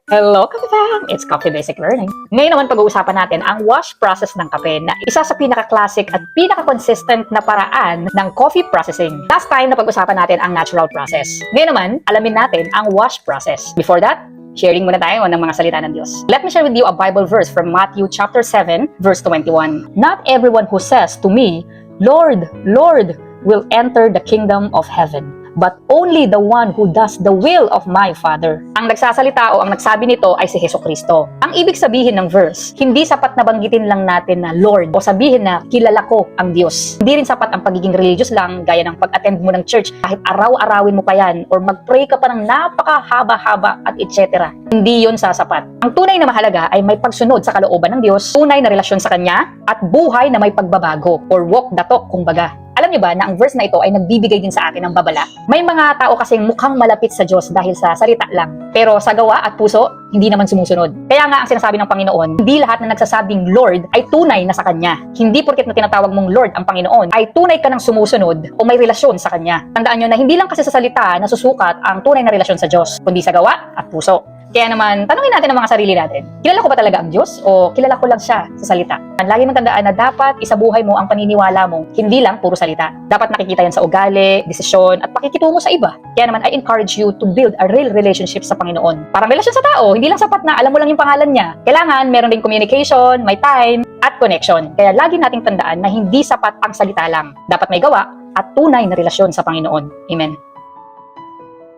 Hello, Coffee Fam! It's Coffee Basic Learning. Ngayon naman pag-uusapan natin ang wash process ng kape na isa sa pinaka-classic at pinaka-consistent na paraan ng coffee processing. Last time na pag-usapan natin ang natural process. Ngayon naman, alamin natin ang wash process. Before that, sharing muna tayo ng mga salita ng Diyos. Let me share with you a Bible verse from Matthew chapter 7, verse 21. Not everyone who says to me, Lord, Lord, will enter the kingdom of heaven, but only the one who does the will of my Father. Ang nagsasalita o ang nagsabi nito ay si Jesucristo. Ang ibig sabihin ng verse, hindi sapat na banggitin lang natin na Lord o sabihin na kilala ko ang Diyos. Hindi rin sapat ang pagiging religious lang gaya ng pag-attend mo ng church kahit araw-arawin mo pa yan or mag-pray ka pa ng napakahaba-haba at etc. Hindi yon sasapat. Ang tunay na mahalaga ay may pagsunod sa kalooban ng Diyos, tunay na relasyon sa Kanya at buhay na may pagbabago or walk the talk kumbaga. Alam niyo ba na ang verse na ito ay nagbibigay din sa atin ng babala? May mga tao kasing mukhang malapit sa Diyos dahil sa salita lang. Pero sa gawa at puso, hindi naman sumusunod. Kaya nga ang sinasabi ng Panginoon, hindi lahat na nagsasabing Lord ay tunay na sa Kanya. Hindi porket na tinatawag mong Lord ang Panginoon, ay tunay ka ng sumusunod o may relasyon sa Kanya. Tandaan niyo na hindi lang kasi sa salita nasusukat ang tunay na relasyon sa Diyos, kundi sa gawa at puso. Kaya naman, tanungin natin ang mga sarili natin. Kilala ko ba talaga ang Diyos o kilala ko lang siya sa salita? Lagi mong tandaan na dapat isabuhay mo ang paniniwala mo, hindi lang puro salita. Dapat nakikita yan sa ugali, desisyon, at pakikitungo sa iba. Kaya naman, I encourage you to build a real relationship sa Panginoon. Parang relasyon sa tao, hindi lang sapat na alam mo lang yung pangalan niya. Kailangan meron ding communication, may time, at connection. Kaya lagi nating tandaan na hindi sapat ang salita lang. Dapat may gawa at tunay na relasyon sa Panginoon. Amen.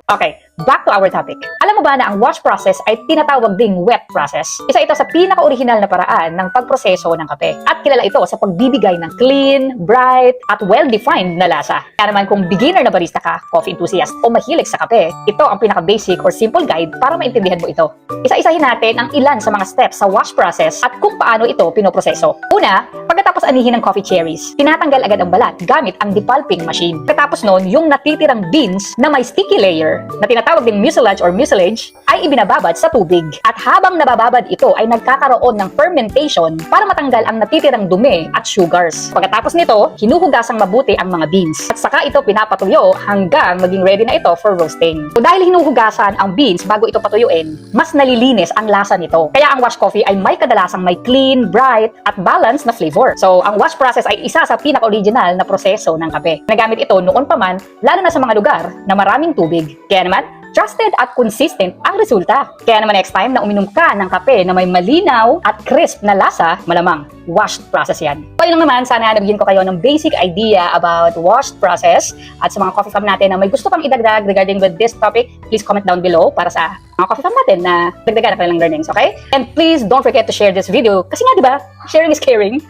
Okay, back to our topic. Alam mo ba na ang wash process ay tinatawag ding wet process? Isa ito sa pinaka-original na paraan ng pagproseso ng kape. At kilala ito sa pagbibigay ng clean, bright, at well-defined na lasa. Kaya naman kung beginner na barista ka, coffee enthusiast, o mahilig sa kape, ito ang pinaka-basic or simple guide para maintindihan mo ito. Isa-isahin natin ang ilan sa mga steps sa wash process at kung paano ito pinoproseso. Una, pagkatapos anihin ng coffee cherries, tinatanggal agad ang balat gamit ang depulping machine. Pagkatapos nun, yung natitirang beans na may sticky layer na tinatawag ding mucilage or mucilage ay ibinababad sa tubig. At habang nabababad ito ay nagkakaroon ng fermentation para matanggal ang natitirang dumi at sugars. Pagkatapos nito, hinuhugasang mabuti ang mga beans. At saka ito pinapatuyo hanggang maging ready na ito for roasting. So dahil hinuhugasan ang beans bago ito patuyuin, mas nalilinis ang lasa nito. Kaya ang wash coffee ay may kadalasang may clean, bright, at balanced na flavor. So ang wash process ay isa sa pinaka-original na proseso ng kape. Nagamit ito noon pa man, lalo na sa mga lugar na maraming tubig. Kaya naman, trusted at consistent ang resulta. Kaya naman next time na uminom ka ng kape na may malinaw at crisp na lasa, malamang washed process yan. So yun lang naman, sana nabigyan ko kayo ng basic idea about washed process. At sa mga coffee fam natin na may gusto pang idagdag regarding with this topic, please comment down below para sa mga coffee fam natin na dagdagan na kanilang learnings, okay? And please don't forget to share this video kasi nga diba, sharing is caring.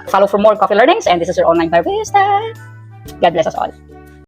Follow for more coffee learnings and this is your online barista. God bless us all.